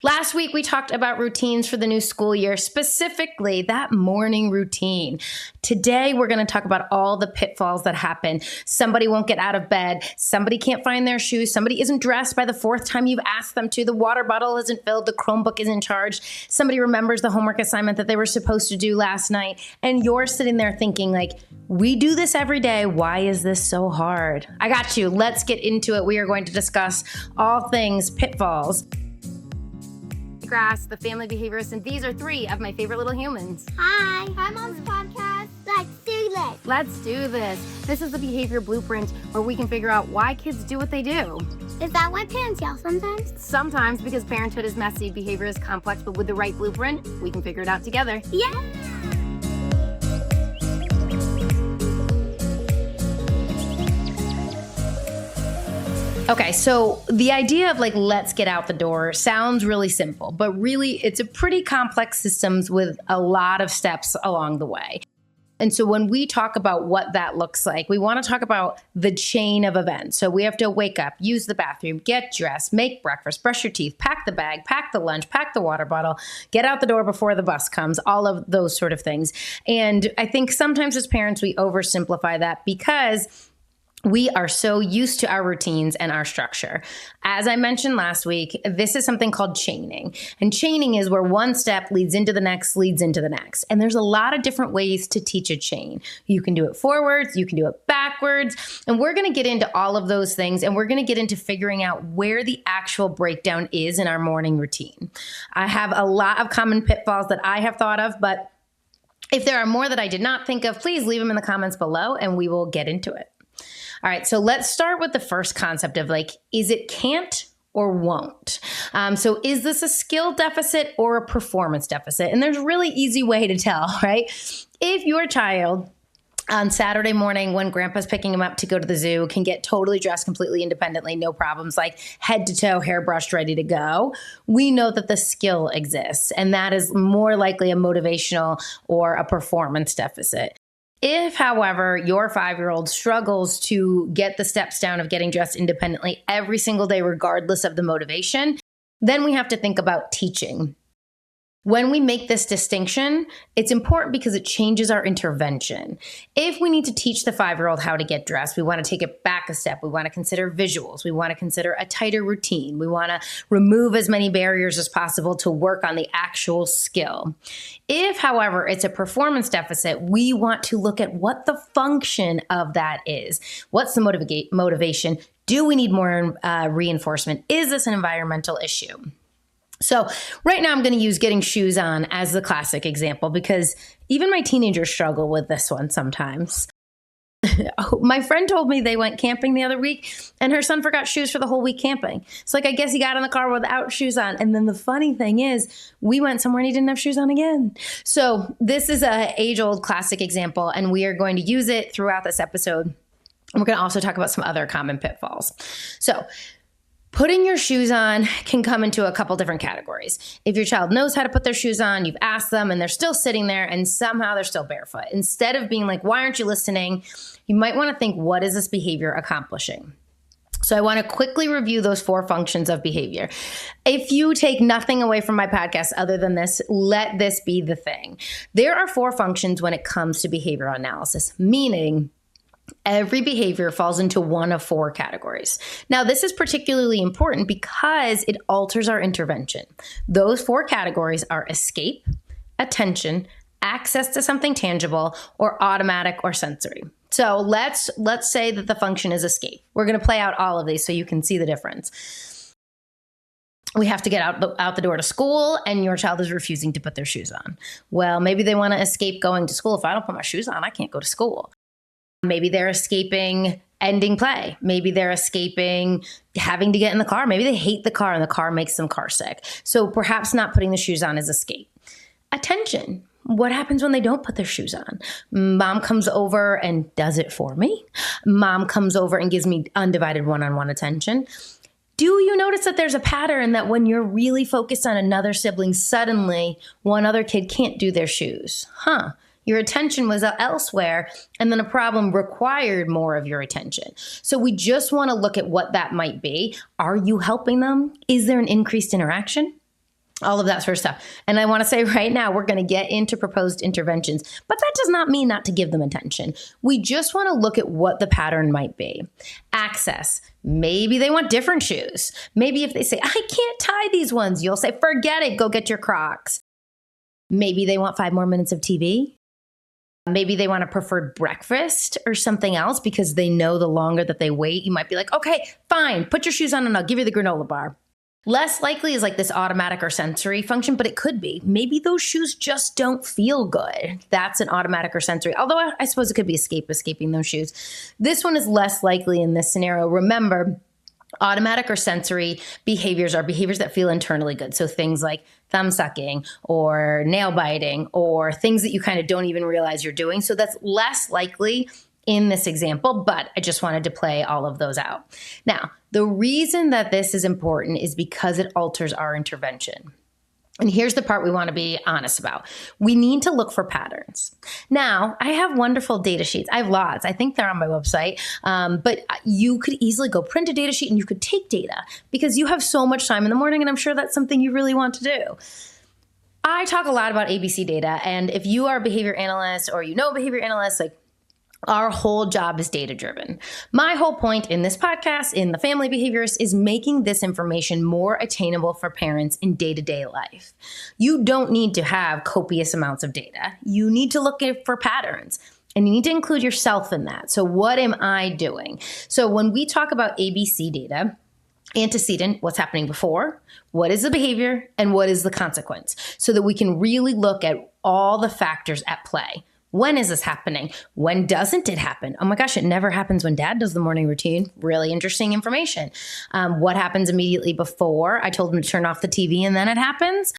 Last week, we talked about routines for the new school year, specifically that morning routine. Today, we're going to talk about all the pitfalls that happen. Somebody won't get out of bed. Somebody can't find their shoes. Somebody isn't dressed by the fourth time you've asked them to. The water bottle isn't filled. The Chromebook isn't charged. Somebody remembers the homework assignment that they were supposed to do last night. And you're sitting there thinking like, we do this every day. Why is this so hard? I got you. Let's get into it. We are going to discuss all things pitfalls. Grass, the family behaviorist, and these are three of my favorite little humans. Hi. Hi, Mom's podcast. Let's do this. Let's do this. This is the behavior blueprint where we can figure out why kids do what they do. Is that why parents yell sometimes? Sometimes, because parenthood is messy, behavior is complex, but with the right blueprint, we can figure it out together. Yeah. Okay, so the idea of like, let's get out the door sounds really simple, but really it's a pretty complex system with a lot of steps along the way. And so when we talk about what that looks like, we want to talk about the chain of events. So we have to wake up, use the bathroom, get dressed, make breakfast, brush your teeth, pack the bag, pack the lunch, pack the water bottle, get out the door before the bus comes, all of those sort of things. And I think sometimes as parents, we oversimplify that because we are so used to our routines and our structure. As I mentioned last week, this is something called chaining. And chaining is where one step leads into the next, leads into the next. And there's a lot of different ways to teach a chain. You can do it forwards, you can do it backwards. And we're going to get into all of those things. And we're going to get into figuring out where the actual breakdown is in our morning routine. I have a lot of common pitfalls that I have thought of, but if there are more that I did not think of, please leave them in the comments below and we will get into it. All right, so let's start with the first concept of like, is it can't or won't? So is this a skill deficit or a performance deficit? And there's a really easy way to tell, right? If your child on Saturday morning when grandpa's picking him up to go to the zoo can get totally dressed completely independently, no problems, like head to toe, hair brushed, ready to go, we know that the skill exists. And that is more likely a motivational or a performance deficit. If, however, your 5-year-old struggles to get the steps down of getting dressed independently every single day, regardless of the motivation, then we have to think about teaching. When we make this distinction, it's important because it changes our intervention. If we need to teach the 5-year-old how to get dressed, we want to take it back a step. We want to consider visuals. We want to consider a tighter routine. We want to remove as many barriers as possible to work on the actual skill. If, however, it's a performance deficit, we want to look at what the function of that is. What's the motivation? Do we need more reinforcement? Is this an environmental issue? So right now I'm going to use getting shoes on as the classic example because even my teenagers struggle with this one sometimes. My friend told me they went camping the other week and her son forgot shoes for the whole week camping. It's like, I guess he got in the car without shoes on. And then the funny thing is we went somewhere and he didn't have shoes on again. So this is a age-old classic example and we are going to use it throughout this episode. And we're going to also talk about some other common pitfalls. So putting your shoes on can come into a couple different categories. If your child knows how to put their shoes on, you've asked them and they're still sitting there and somehow they're still barefoot. Instead of being like, why aren't you listening? You might want to think, what is this behavior accomplishing? So I want to quickly review those 4 functions of behavior. If you take nothing away from my podcast other than this, let this be the thing. There are 4 functions when it comes to behavioral analysis, meaning every behavior falls into one of 4 categories. Now, this is particularly important because it alters our intervention. Those 4 categories are escape, attention, access to something tangible, or automatic or sensory. So let's say that the function is escape. We're going to play out all of these so you can see the difference. We have to get out the door to school and your child is refusing to put their shoes on. Well, maybe they want to escape going to school. If I don't put my shoes on, I can't go to school. Maybe they're escaping ending play. Maybe they're escaping having to get in the car. Maybe they hate the car and the car makes them car sick. So perhaps not putting the shoes on is escape. Attention. What happens when they don't put their shoes on? Mom comes over and does it for me. Mom comes over and gives me undivided one-on-one attention. Do you notice that there's a pattern that when you're really focused on another sibling, suddenly one other kid can't do their shoes? Your attention was elsewhere, and then a problem required more of your attention. So we just want to look at what that might be. Are you helping them? Is there an increased interaction? all of that sort of stuff. And I want to say right now, we're going to get into proposed interventions, but that does not mean not to give them attention. We just want to look at what the pattern might be. Access. Maybe they want different shoes. Maybe if they say, I can't tie these ones, you'll say, forget it, go get your Crocs. Maybe they want 5 more minutes of TV. Maybe they want a preferred breakfast or something else because they know the longer that they wait, you might be like, okay, fine, put your shoes on and I'll give you the granola bar. Less likely is like this automatic or sensory function, but it could be. Maybe those shoes just don't feel good. That's an automatic or sensory. Although I suppose it could be escaping those shoes. This one is less likely in this scenario. Remember, automatic or sensory behaviors are behaviors that feel internally good. So things like thumb sucking or nail biting or things that you kind of don't even realize you're doing. So that's less likely in this example, but I just wanted to play all of those out. Now, the reason that this is important is because it alters our intervention. And here's the part we want to be honest about. We need to look for patterns. Now, I have wonderful data sheets. I have lots. I think they're on my website. But you could easily go print a data sheet and you could take data because you have so much time in the morning, and I'm sure that's something you really want to do. I talk a lot about ABC data, and if you are a behavior analyst or you know behavior analysts, like, our whole job is data-driven. My whole point in this podcast, in the Family Behaviorist, is making this information more attainable for parents in day-to-day life. You don't need to have copious amounts of data. You need to look for patterns, and you need to include yourself in that. So what am I doing? So when we talk about ABC data, antecedent, what's happening before, what is the behavior, and what is the consequence, so that we can really look at all the factors at play. When is this happening? When doesn't it happen? Oh my gosh, it never happens when dad does the morning routine. Really interesting information. What happens immediately before? I told him to turn off the TV and then it happens.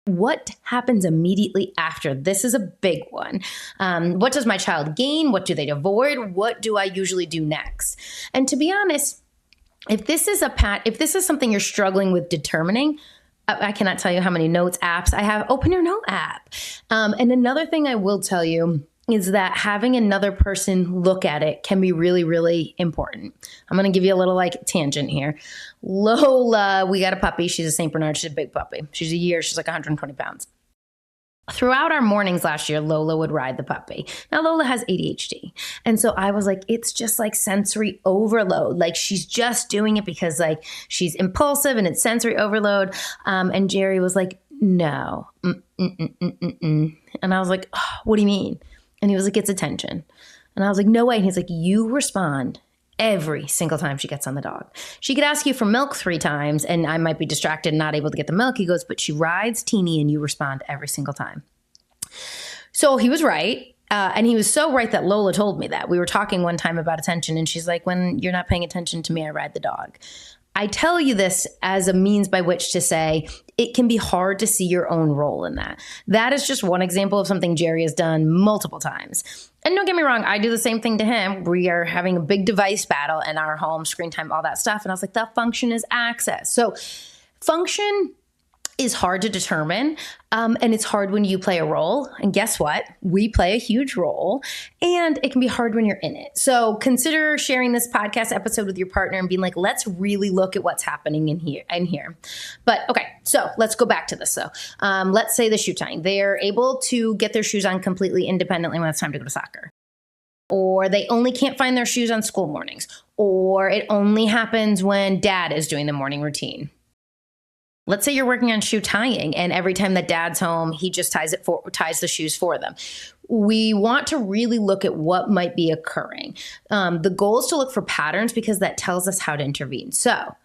What happens immediately after? This is a big one. What does my child gain? What do they avoid? What do I usually do next? And to be honest, if this is something you're struggling with determining, I cannot tell you how many notes apps I have. Open Your Note app. And another thing I will tell you is that having another person look at it can be really, really important. I'm going to give you a little tangent here. Lola, we got a puppy. She's a St. Bernard. She's a big puppy. She's a year. She's like 120 pounds. Throughout our mornings last year, Lola would ride the puppy. Now, Lola has ADHD. And so I was like, it's just like sensory overload. Like she's just doing it because like she's impulsive and it's sensory overload. And Jerry was like, no. And I was like, oh, what do you mean? And he was like, it's attention. And I was like, no way. And he's like, you respond every single time she gets on the dog. She could ask you for milk 3 times and I might be distracted and not able to get the milk. He goes, but she rides Teeny and you respond every single time. So he was right. And he was so right that Lola told me that. We were talking one time about attention and she's like, when you're not paying attention to me, I ride the dog. I tell you this as a means by which to say it can be hard to see your own role in that. That is just one example of something Jerry has done multiple times. And don't get me wrong, I do the same thing to him. We are having a big device battle in our home, screen time, all that stuff. And I was like, that function is access. So function is hard to determine. And it's hard when you play a role. And guess what? We play a huge role. And it can be hard when you're in it. So consider sharing this podcast episode with your partner and being like, let's really look at what's happening in here. But okay, so let's go back to this. So let's say the shoe tying. They're able to get their shoes on completely independently when it's time to go to soccer. Or they only can't find their shoes on school mornings. Or it only happens when dad is doing the morning routine. Let's say you're working on shoe tying and every time that dad's home, he just ties the shoes for them. We want to really look at what might be occurring. The goal is to look for patterns because that tells us how to intervene. So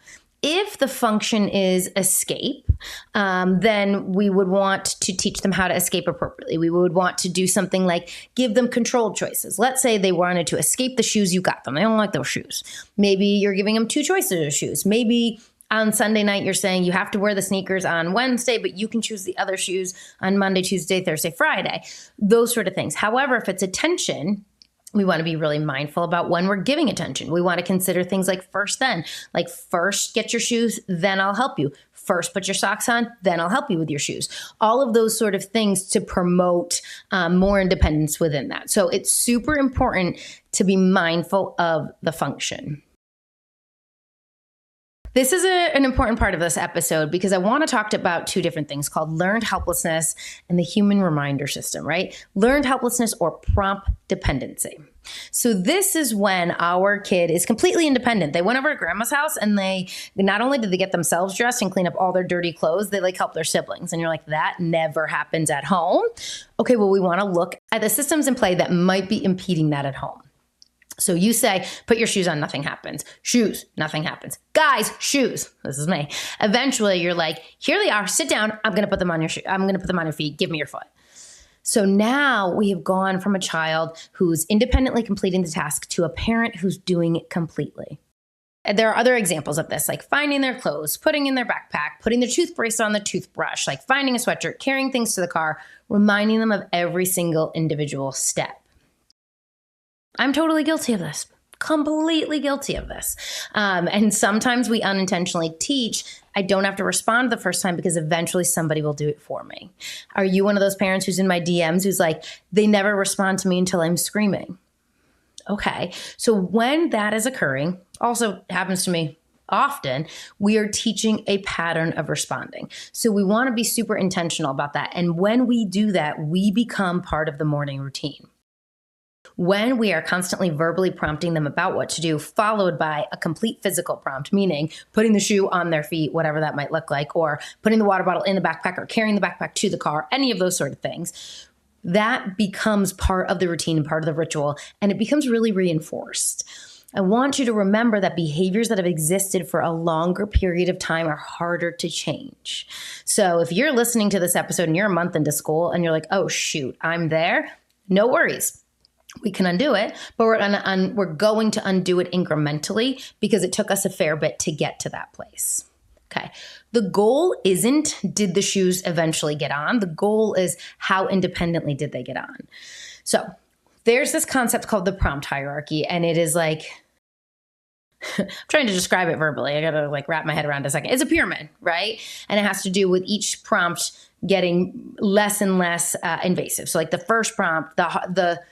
if the function is escape, then we would want to teach them how to escape appropriately. We would want to do something like give them controlled choices. Let's say they wanted to escape the shoes you got them. They don't like those shoes. Maybe you're giving them 2 choices of shoes. Maybe on Sunday night, you're saying you have to wear the sneakers on Wednesday, but you can choose the other shoes on Monday, Tuesday, Thursday, Friday, those sort of things. However, if it's attention, we want to be really mindful about when we're giving attention. We want to consider things like first then, like first get your shoes, then I'll help you. First put your socks on, then I'll help you with your shoes. All of those sort of things to promote more independence within that. So it's super important to be mindful of the function. This is an important part of this episode because I want to talk about two different things called learned helplessness and the human reminder system, right? Learned helplessness or prompt dependency. So this is when our kid is completely independent. They went over to grandma's house and they not only did they get themselves dressed and clean up all their dirty clothes, they like help their siblings. And you're like, that never happens at home. Okay, well, we want to look at the systems in play that might be impeding that at home. So you say, put your shoes on, nothing happens. Shoes, nothing happens. Guys, shoes. This is me. Eventually you're like, here they are, sit down. I'm going to put them on your I'm going to put them on your feet. Give me your foot. So now we have gone from a child who's independently completing the task to a parent who's doing it completely. And there are other examples of this, like finding their clothes, putting in their backpack, putting the toothbrush on the toothbrush, like finding a sweatshirt, carrying things to the car, reminding them of every single individual step. I'm totally guilty of this, completely guilty of this. And sometimes we unintentionally teach, I don't have to respond the first time because eventually somebody will do it for me. Are you one of those parents who's in my DMs who's like, they never respond to me until I'm screaming? Okay, so when that is occurring, also happens to me often, we are teaching a pattern of responding. So we want to be super intentional about that. And when we do that, we become part of the morning routine. When we are constantly verbally prompting them about what to do, followed by a complete physical prompt, meaning putting the shoe on their feet, whatever that might look like, or putting the water bottle in the backpack or carrying the backpack to the car, any of those sort of things, that becomes part of the routine and part of the ritual, and it becomes really reinforced. I want you to remember that behaviors that have existed for a longer period of time are harder to change. So if you're listening to this episode and you're a month into school and you're like, oh, shoot, I'm there, no worries. We can undo it, but we're going to undo it incrementally because it took us a fair bit to get to that place. Okay. The goal isn't, did the shoes eventually get on? The goal is, how independently did they get on? So there's this concept called the prompt hierarchy, and it is like, I'm trying to describe it verbally. I got to like wrap my head around it a second. It's a pyramid, right? And it has to do with each prompt getting less and less invasive. So like the first prompt, the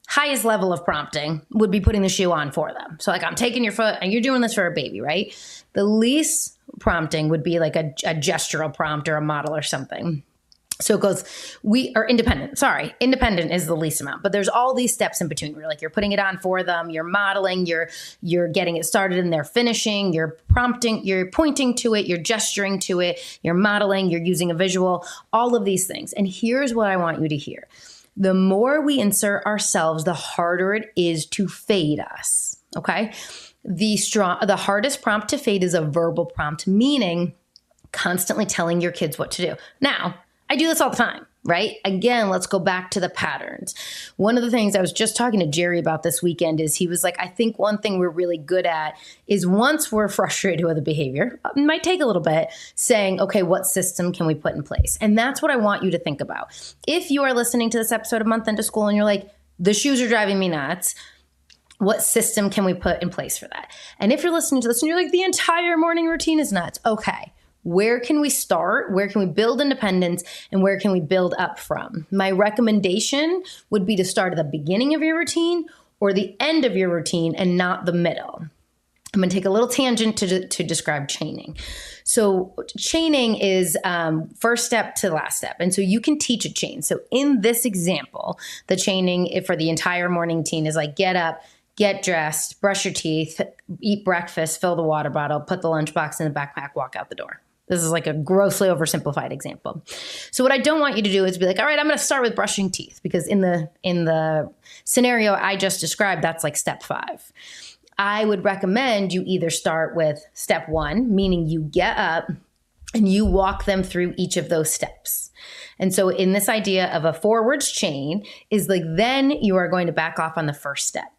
highest level of prompting would be putting the shoe on for them. So like, I'm taking your foot and you're doing this for a baby, right? The least prompting would be like a gestural prompt or a model or something. So it goes, independent is the least amount, but there's all these steps in between where like you're putting it on for them, you're modeling, you're getting it started and they're finishing, you're prompting, you're pointing to it, you're gesturing to it, you're modeling, you're using a visual, all of these things. And here's what I want you to hear. The more we insert ourselves, the harder it is to fade us, okay? The hardest prompt to fade is a verbal prompt, meaning constantly telling your kids what to do. Now, I do this all the time, right? Again, let's go back to the patterns. One of the things I was just talking to Jerry about this weekend is he was like, I think one thing we're really good at is once we're frustrated with a behavior, it might take a little bit, saying, okay, what system can we put in place? And that's what I want you to think about. If you are listening to this episode a month into school and you're like, the shoes are driving me nuts, what system can we put in place for that? And if you're listening to this and you're like, the entire morning routine is nuts, okay. Where can we start? Where can we build independence? And where can we build up from? My recommendation would be to start at the beginning of your routine or the end of your routine and not the middle. I'm going to take a little tangent to describe chaining. So chaining is first step to last step. And so you can teach a chain. So in this example, the chaining for the entire morning routine is like get up, get dressed, brush your teeth, eat breakfast, fill the water bottle, put the lunchbox in the backpack, walk out the door. This is like a grossly oversimplified example. So what I don't want you to do is be like, all right, I'm going to start with brushing teeth, because in the scenario I just described, that's like step 5. I would recommend you either start with step 1, meaning you get up and you walk them through each of those steps. And so in this idea of a forwards chain is like, then you are going to back off on the first step.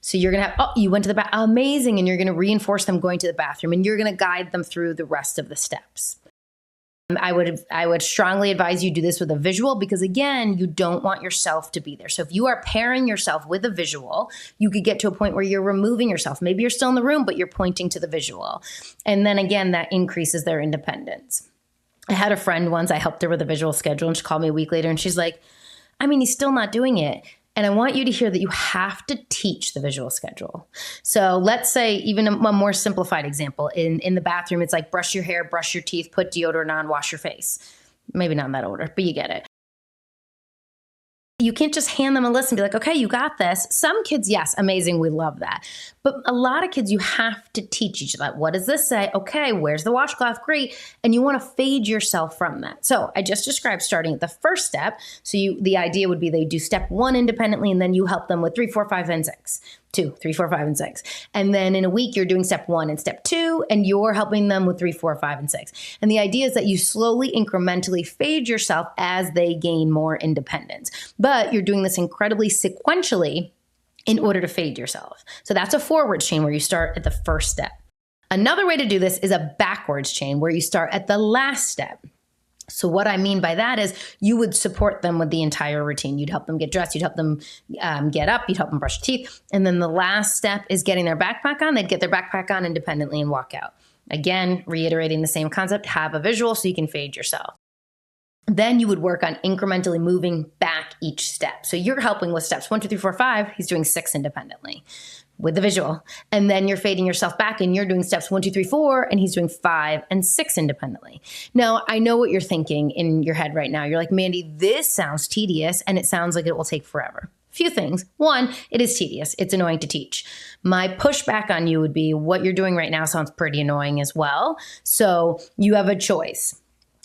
So you're going to have, you went to the bathroom, amazing. And you're going to reinforce them going to the bathroom, and you're going to guide them through the rest of the steps. I would strongly advise you do this with a visual, because again, you don't want yourself to be there. So if you are pairing yourself with a visual, you could get to a point where you're removing yourself. Maybe you're still in the room, but you're pointing to the visual. And then again, that increases their independence. I had a friend once, I helped her with a visual schedule, and she called me a week later and she's like, I mean, he's still not doing it. And I want you to hear that you have to teach the visual schedule. So let's say even a more simplified example, in the bathroom, it's like brush your hair, brush your teeth, put deodorant on, wash your face. Maybe not in that order, but you get it. You can't just hand them a list and be like, okay, you got this. Some kids, yes, amazing, we love that. But a lot of kids, you have to teach each other. What does this say? Okay, where's the washcloth? Great. And you want to fade yourself from that. So I just described starting at the first step. So the idea would be they do step 1 independently, and then you help them with 3, 4, 5, and 6. 2, 3, 4, 5, and 6. And then in a week, you're doing step 1 and step 2, and you're helping them with 3, 4, 5, and 6. And the idea is that you slowly, incrementally fade yourself as they gain more independence. But you're doing this incredibly sequentially in order to fade yourself. So that's a forward chain where you start at the first step. Another way to do this is a backwards chain where you start at the last step. So what I mean by that is you would support them with the entire routine. You'd help them get dressed. You'd help them get up. You'd help them brush their teeth. And then the last step is getting their backpack on. They'd get their backpack on independently and walk out. Again, reiterating the same concept, have a visual so you can fade yourself. Then you would work on incrementally moving back each step. So you're helping with steps 1, 2, 3, 4, 5. He's doing 6 independently with the visual. And then you're fading yourself back and you're doing steps 1, 2, 3, 4, and he's doing 5 and 6 independently. Now, I know what you're thinking in your head right now. You're like, Mandy, this sounds tedious and it sounds like it will take forever. Few things. One, it is tedious. It's annoying to teach. My pushback on you would be what you're doing right now sounds pretty annoying as well. So you have a choice.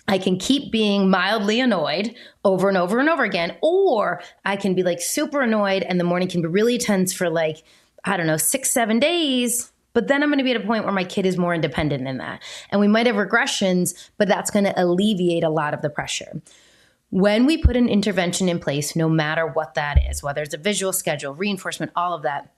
I can keep being mildly annoyed over and over and over again, or I can be like super annoyed and the morning can be really tense for like, I don't know, 6, 7 days. But then I'm going to be at a point where my kid is more independent in that. And we might have regressions, but that's going to alleviate a lot of the pressure. When we put an intervention in place, no matter what that is, whether it's a visual schedule, reinforcement, all of that,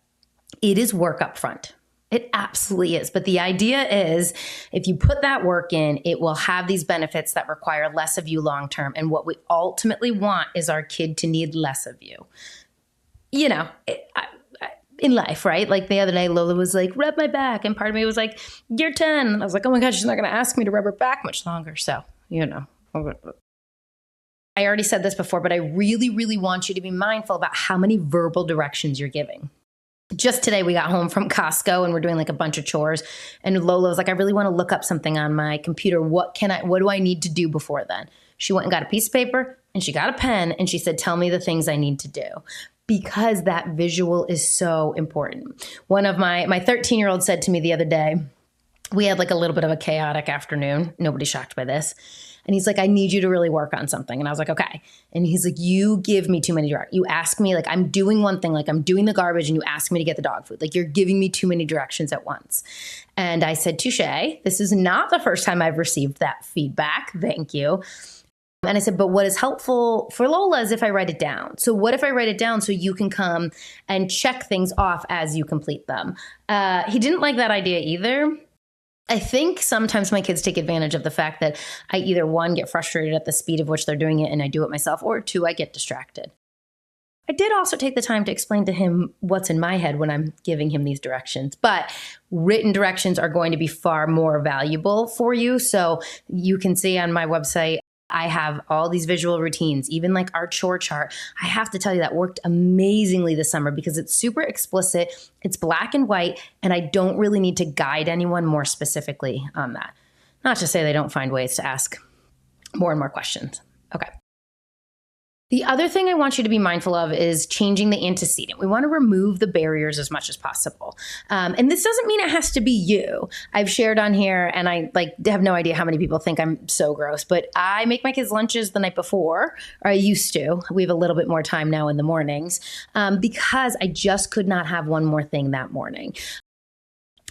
it is work up front. It absolutely is. But the idea is if you put that work in, it will have these benefits that require less of you long term. And what we ultimately want is our kid to need less of you. You know, in life, right? Like the other day, Lola was like, rub my back. And part of me was like, you're 10. And I was like, oh my gosh, she's not going to ask me to rub her back much longer. So, you know. I already said this before, but I really, really want you to be mindful about how many verbal directions you're giving. Just today, we got home from Costco and we're doing like a bunch of chores. And Lola was like, I really want to look up something on my computer. What do I need to do before then? She went and got a piece of paper and she got a pen and she said, tell me the things I need to do. Because that visual is so important. One of my 13-year-old said to me the other day, we had like a little bit of a chaotic afternoon. Nobody's shocked by this. And he's like, I need you to really work on something. And I was like, okay. And he's like, you give me too many directions. You ask me, like, I'm doing one thing, like I'm doing the garbage and you ask me to get the dog food. Like you're giving me too many directions at once. And I said, touche, this is not the first time I've received that feedback. Thank you. And I said, but what is helpful for Lola is if I write it down. So what if I write it down so you can come and check things off as you complete them? He didn't like that idea either. I think sometimes my kids take advantage of the fact that I either, 1, get frustrated at the speed of which they're doing it and I do it myself, or 2, I get distracted. I did also take the time to explain to him what's in my head when I'm giving him these directions, but written directions are going to be far more valuable for you. So you can see on my website, I have all these visual routines, even like our chore chart. I have to tell you that worked amazingly this summer because it's super explicit, it's black and white, and I don't really need to guide anyone more specifically on that. Not to say they don't find ways to ask more and more questions. Okay. The other thing I want you to be mindful of is changing the antecedent. We want to remove the barriers as much as possible. And this doesn't mean it has to be you. I've shared on here, and I have no idea how many people think I'm so gross, but I make my kids lunches the night before, or I used to. We have a little bit more time now in the mornings because I just could not have one more thing that morning.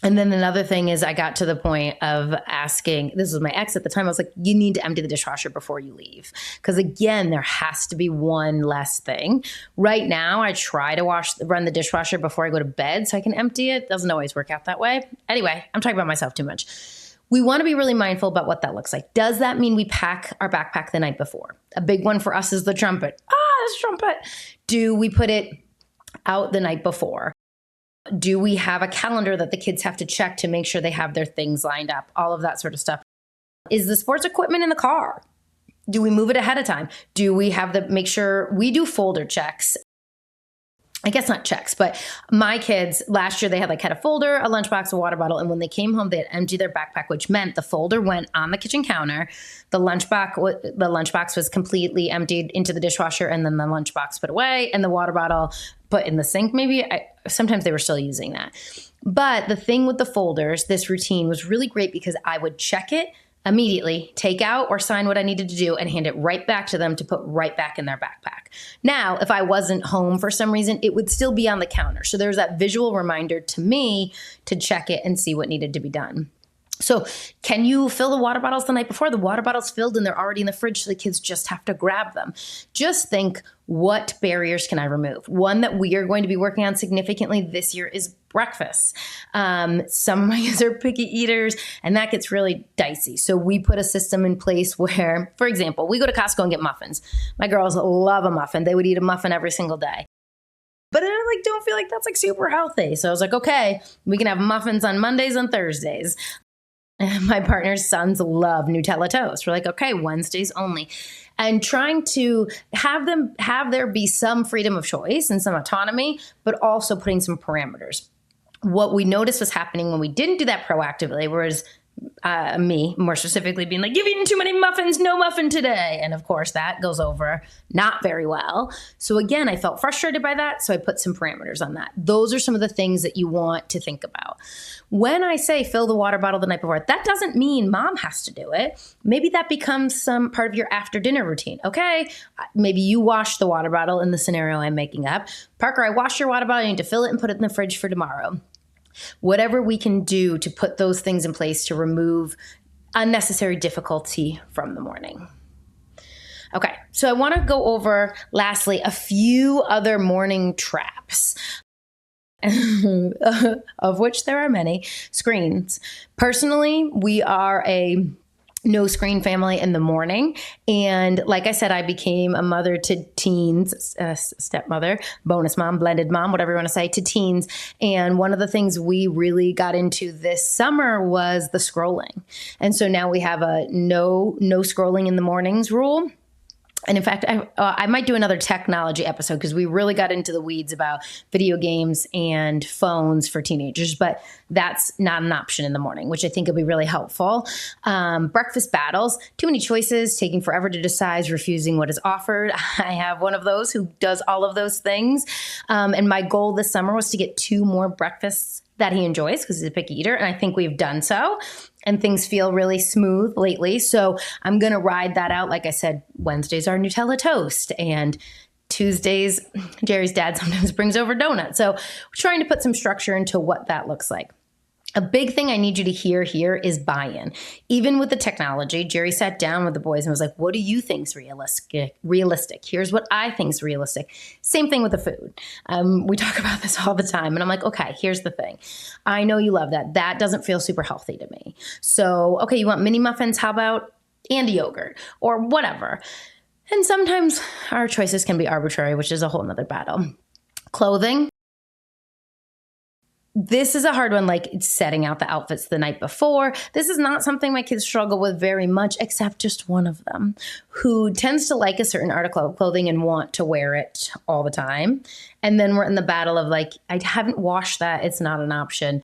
And then another thing is I got to the point of asking, this was my ex at the time, I was like, you need to empty the dishwasher before you leave. Because again, there has to be one less thing. Right now, I try to run the dishwasher before I go to bed so I can empty it. Doesn't always work out that way. Anyway, I'm talking about myself too much. We want to be really mindful about what that looks like. Does that mean we pack our backpack the night before? A big one for us is the trumpet. This trumpet. Do we put it out the night before? Do we have a calendar that the kids have to check to make sure they have their things lined up? All of that sort of stuff. Is the sports equipment in the car? Do we move it ahead of time? Do we have make sure we do folder checks? I guess not checks, but my kids last year, they had a folder, a lunchbox, a water bottle. And when they came home, they had emptied their backpack, which meant the folder went on the kitchen counter. The lunchbox was completely emptied into the dishwasher, and then the lunchbox put away, and the water bottle put in the sink. Maybe sometimes they were still using that. But the thing with the folders, this routine was really great because I would check it immediately, take out or sign what I needed to do, and hand it right back to them to put right back in their backpack. Now, if I wasn't home for some reason, it would still be on the counter. So there's that visual reminder to me to check it and see what needed to be done. So can you fill the water bottles the night before? The water bottle's filled and they're already in the fridge, so the kids just have to grab them. Just think, what barriers can I remove? One that we are going to be working on significantly this year is breakfast. Some of my kids are picky eaters, and that gets really dicey. So we put a system in place where, for example, we go to Costco and get muffins. My girls love a muffin. They would eat a muffin every single day. But I don't feel like that's super healthy. So I was like, okay, we can have muffins on Mondays and Thursdays. My partner's sons love Nutella toast. We're like, okay, Wednesdays only. And trying to have there be some freedom of choice and some autonomy, but also putting some parameters. What we noticed was happening when we didn't do that proactively, whereas me, more specifically, being like, you've eaten too many muffins, no muffin today. And of course, that goes over not very well. So again, I felt frustrated by that. So I put some parameters on that. Those are some of the things that you want to think about. When I say fill the water bottle the night before, that doesn't mean mom has to do it. Maybe that becomes some part of your after dinner routine. Okay, maybe you wash the water bottle in the scenario I'm making up. Parker, I washed your water bottle. I need to fill it and put it in the fridge for tomorrow. Whatever we can do to put those things in place to remove unnecessary difficulty from the morning. Okay, so I want to go over, lastly, a few other morning traps, of which there are many. Screens. Personally, we are a no screen family in the morning. And like I said, I became a mother to teens, stepmother, bonus mom, blended mom, whatever you want to say, to teens. And one of the things we really got into this summer was the scrolling. And so now we have a no scrolling in the mornings rule. And in fact, I might do another technology episode because we really got into the weeds about video games and phones for teenagers, but that's not an option in the morning, which I think will be really helpful. Breakfast battles, too many choices, taking forever to decide, refusing what is offered. I have one of those who does all of those things. And my goal this summer was to get 2 more breakfasts that he enjoys because he's a picky eater. And I think we've done so. And things feel really smooth lately. So I'm going to ride that out. Like I said, Wednesdays are Nutella toast. And Tuesdays, Jerry's dad sometimes brings over donuts. So we're trying to put some structure into what that looks like. A big thing I need you to hear here is buy-in. Even with the technology, Jerry sat down with the boys and was like, what do you think's realistic? Here's what I think's realistic. Same thing with the food. We talk about this all the time. And I'm like, okay, here's the thing. I know you love that. That doesn't feel super healthy to me. So, okay, you want mini muffins? How about and yogurt or whatever? And sometimes our choices can be arbitrary, which is a whole nother battle. Clothing. This is a hard one, like setting out the outfits the night before. This is not something my kids struggle with very much, except just one of them who tends to like a certain article of clothing and want to wear it all the time. And then we're in the battle of like, I haven't washed that. It's not an option.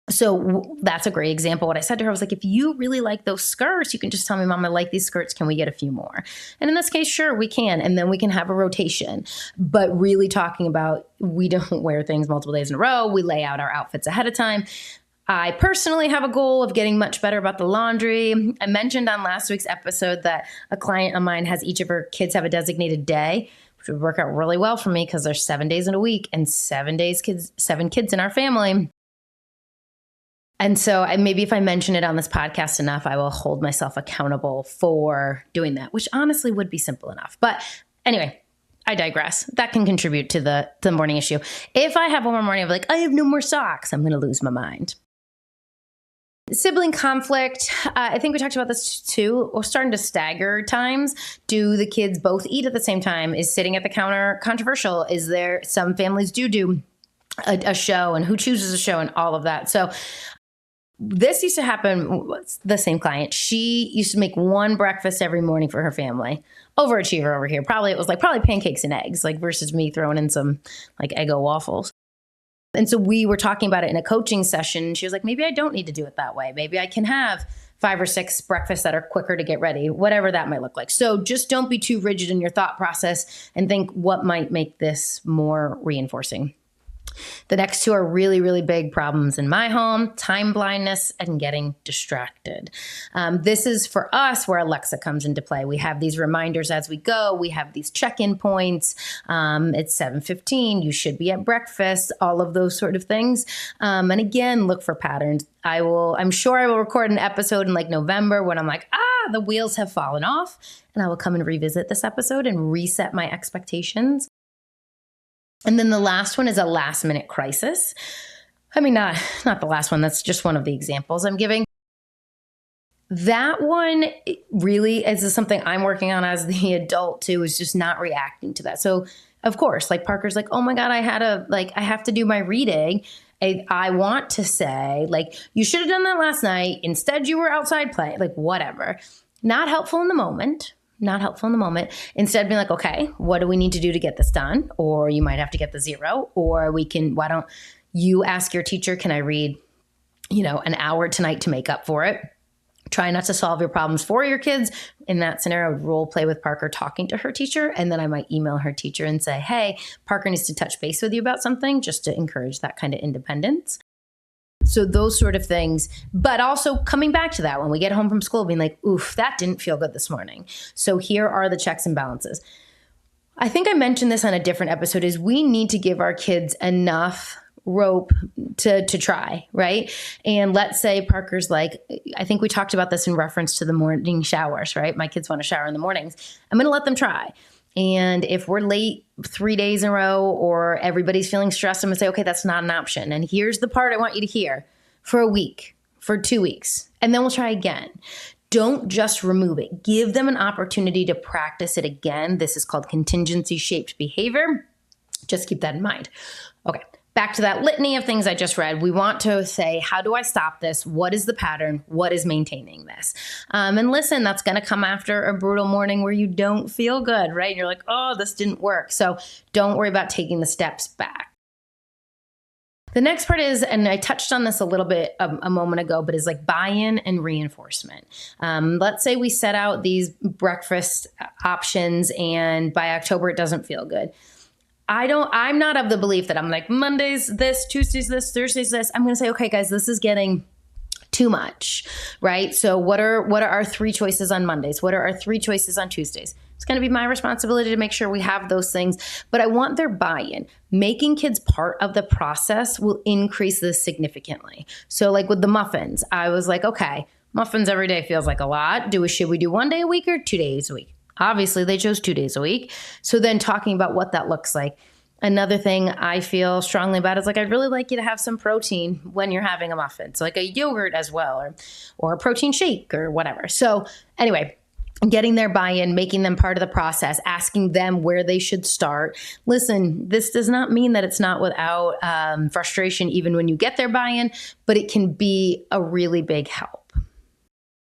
So that's a great example. What I said to her was like, if you really like those skirts, you can just tell me, Mom, I like these skirts. Can we get a few more? And in this case, sure, we can. And then we can have a rotation. But really talking about, we don't wear things multiple days in a row. We lay out our outfits ahead of time. I personally have a goal of getting much better about the laundry. I mentioned on last week's episode that a client of mine has each of her kids have a designated day, which would work out really well for me because there's 7 days in a week and 7 kids in our family. And so maybe if I mention it on this podcast enough, I will hold myself accountable for doing that, which honestly would be simple enough. But anyway, I digress. That can contribute to the morning issue. If I have one more morning of like, I have no more socks, I'm going to lose my mind. Sibling conflict. I think we talked about this too. We're starting to stagger times. Do the kids both eat at the same time? Is sitting at the counter controversial? Is there some families do a show and who chooses a show and all of that? So this used to happen, the same client. She used to make one breakfast every morning for her family. Overachiever over here. Probably it was like pancakes and eggs, like versus me throwing in some like Eggo waffles. And so we were talking about it in a coaching session. She was like, maybe I don't need to do it that way. Maybe I can have 5 or 6 breakfasts that are quicker to get ready, whatever that might look like. So just don't be too rigid in your thought process and think what might make this more reinforcing. The next 2 are really, really big problems in my home: time blindness and getting distracted. This is for us where Alexa comes into play. We have these reminders as we go. We have these check-in points. It's 7:15. You should be at breakfast, all of those sort of things. And again, look for patterns. I'm sure I will record an episode in like November when I'm like, the wheels have fallen off. And I will come and revisit this episode and reset my expectations. And then the last one is a last minute crisis. I mean, not the last one. That's just one of the examples I'm giving. That one really is something I'm working on as the adult too, is just not reacting to that. So of course, like Parker's like, oh my God, I have to do my reading. I want to say like, you should have done that last night. Instead, you were outside playing, like whatever. Not helpful in the moment. Instead, being like, okay, what do we need to do to get this done? Or you might have to get the 0, or why don't you ask your teacher, can I read, an hour tonight to make up for it? Try not to solve your problems for your kids. In that scenario, I would role play with Parker talking to her teacher. And then I might email her teacher and say, hey, Parker needs to touch base with you about something, just to encourage that kind of independence. So those sort of things, but also coming back to that when we get home from school, being like, oof, that didn't feel good this morning. So here are the checks and balances. I think I mentioned this on a different episode, is we need to give our kids enough rope to try, right? And let's say Parker's like, I think we talked about this in reference to the morning showers, right? My kids want to shower in the mornings. I'm going to let them try. And if we're late 3 days in a row or everybody's feeling stressed, I'm going to say, okay, that's not an option. And here's the part I want you to hear: for a week, for 2 weeks, and then we'll try again. Don't just remove it. Give them an opportunity to practice it again. This is called contingency-shaped behavior. Just keep that in mind. Okay. Back to that litany of things I just read, we want to say, how do I stop this? What is the pattern? What is maintaining this? And listen, that's going to come after a brutal morning where you don't feel good, right? And you're like, oh, this didn't work. So don't worry about taking the steps back. The next part is, and I touched on this a little bit a moment ago, but is like buy-in and reinforcement. Let's say we set out these breakfast options and by October it doesn't feel good. I'm not of the belief that I'm like, Mondays this, Tuesdays this, Thursdays this. I'm going to say, okay, guys, this is getting too much, right? So what are our 3 choices on Mondays? What are our 3 choices on Tuesdays? It's going to be my responsibility to make sure we have those things, but I want their buy-in. Making kids part of the process will increase this significantly. So like with the muffins, I was like, okay, muffins every day feels like a lot. Should we do 1 day a week or 2 days a week? Obviously, they chose 2 days a week. So then talking about what that looks like. Another thing I feel strongly about is like, I'd really like you to have some protein when you're having a muffin. So like a yogurt as well, or a protein shake or whatever. So anyway, getting their buy-in, making them part of the process, asking them where they should start. Listen, this does not mean that it's not without frustration even when you get their buy-in, but it can be a really big help.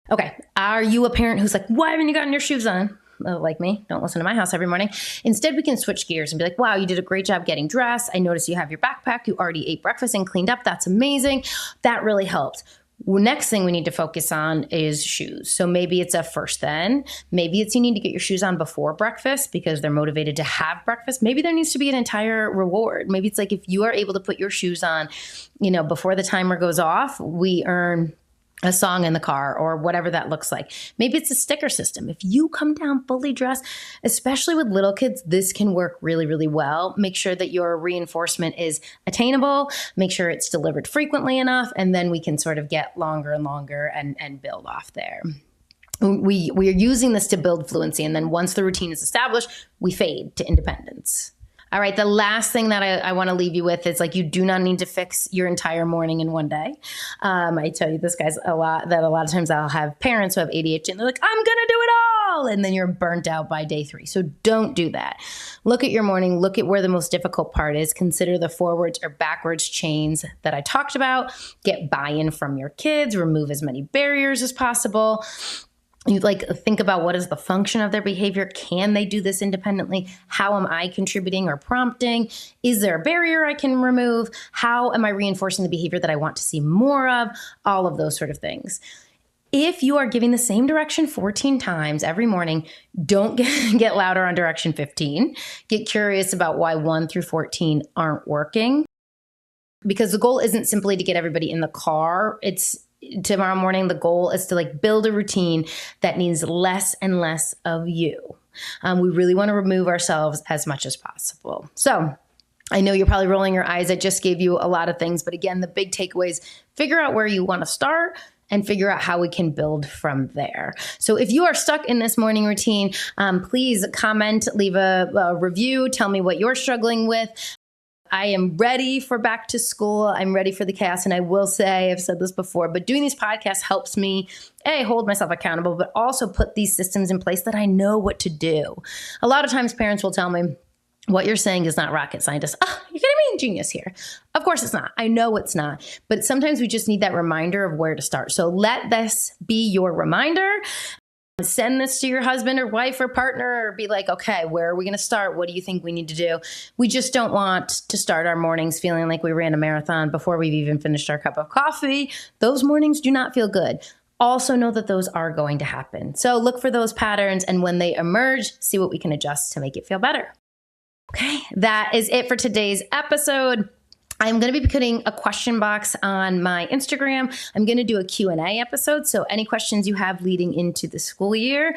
Okay, are you a parent who's like, why haven't you gotten your shoes on? Like me, don't listen to my house every morning. Instead, we can switch gears and be like, wow, you did a great job getting dressed. I noticed you have your backpack. You already ate breakfast and cleaned up. That's amazing. That really helped. Next thing we need to focus on is shoes. So maybe it's a first then. Maybe it's you need to get your shoes on before breakfast because they're motivated to have breakfast. Maybe there needs to be an entire reward. Maybe it's like if you are able to put your shoes on, before the timer goes off, we earn a song in the car or whatever that looks like. Maybe it's a sticker system. If you come down fully dressed, especially with little kids, this can work really, really well. Make sure that your reinforcement is attainable. Make sure it's delivered frequently enough. And then we can sort of get longer and longer and build off there. We are using this to build fluency. And then once the routine is established, we fade to independence. All right, the last thing that I want to leave you with is like, you do not need to fix your entire morning in one day. I tell you this, guys, a lot of times I'll have parents who have ADHD and they're like, I'm going to do it all, and then you're burnt out by day 3. So don't do that. Look at your morning, look at where the most difficult part is, consider the forwards or backwards chains that I talked about, get buy-in from your kids, remove as many barriers as possible. You think about what is the function of their behavior. Can they do this independently? How am I contributing or prompting? Is there a barrier I can remove? How am I reinforcing the behavior that I want to see more of? All of those sort of things. If you are giving the same direction 14 times every morning, don't get louder on direction 15. Get curious about why 1 through 14 aren't working. Because the goal isn't simply to get everybody in the car. Tomorrow morning, the goal is to build a routine that needs less and less of you. We really want to remove ourselves as much as possible. So I know you're probably rolling your eyes. I just gave you a lot of things. But again, the big takeaways, figure out where you want to start and figure out how we can build from there. So if you are stuck in this morning routine, please comment, leave a review, tell me what you're struggling with. I am ready for back to school. I'm ready for the chaos. And I will say, I've said this before, but doing these podcasts helps me, hold myself accountable, but also put these systems in place that I know what to do. A lot of times parents will tell me, what you're saying is not rocket scientist. Oh, you're going to be a genius here. Of course it's not. I know it's not. But sometimes we just need that reminder of where to start. So let this be your reminder. Send this to your husband or wife or partner or be like, okay, where are we going to start? What do you think we need to do? We just don't want to start our mornings feeling like we ran a marathon before we've even finished our cup of coffee. Those mornings do not feel good. Also know that those are going to happen. So look for those patterns, and when they emerge, see what we can adjust to make it feel better. Okay, that is it for today's episode. I'm going to be putting a question box on my Instagram. I'm going to do a Q&A episode. So any questions you have leading into the school year,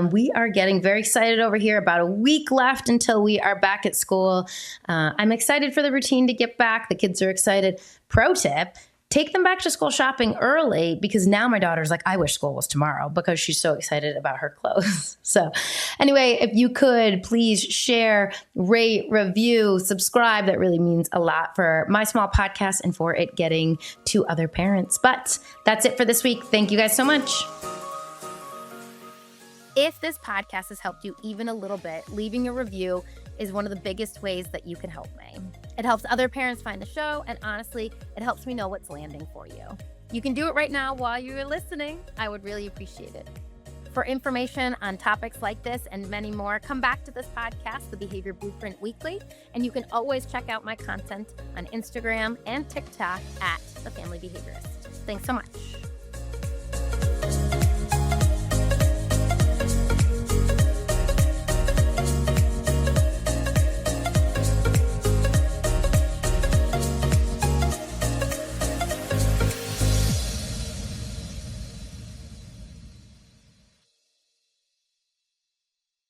we are getting very excited over here. About a week left until we are back at school. I'm excited for the routine to get back. The kids are excited. Pro tip, take them back to school shopping early, because now my daughter's like, I wish school was tomorrow, because she's so excited about her clothes. So anyway, if you could please share, rate, review, subscribe. That really means a lot for my small podcast and for it getting to other parents. But that's it for this week. Thank you guys so much. If this podcast has helped you even a little bit, leaving a review is one of the biggest ways that you can help me. It helps other parents find the show, and honestly, it helps me know what's landing for you. You can do it right now while you're listening. I would really appreciate it. For information on topics like this and many more, come back to this podcast, The Behavior Blueprint Weekly, and you can always check out my content on Instagram and TikTok at The Family Behaviorist. Thanks so much.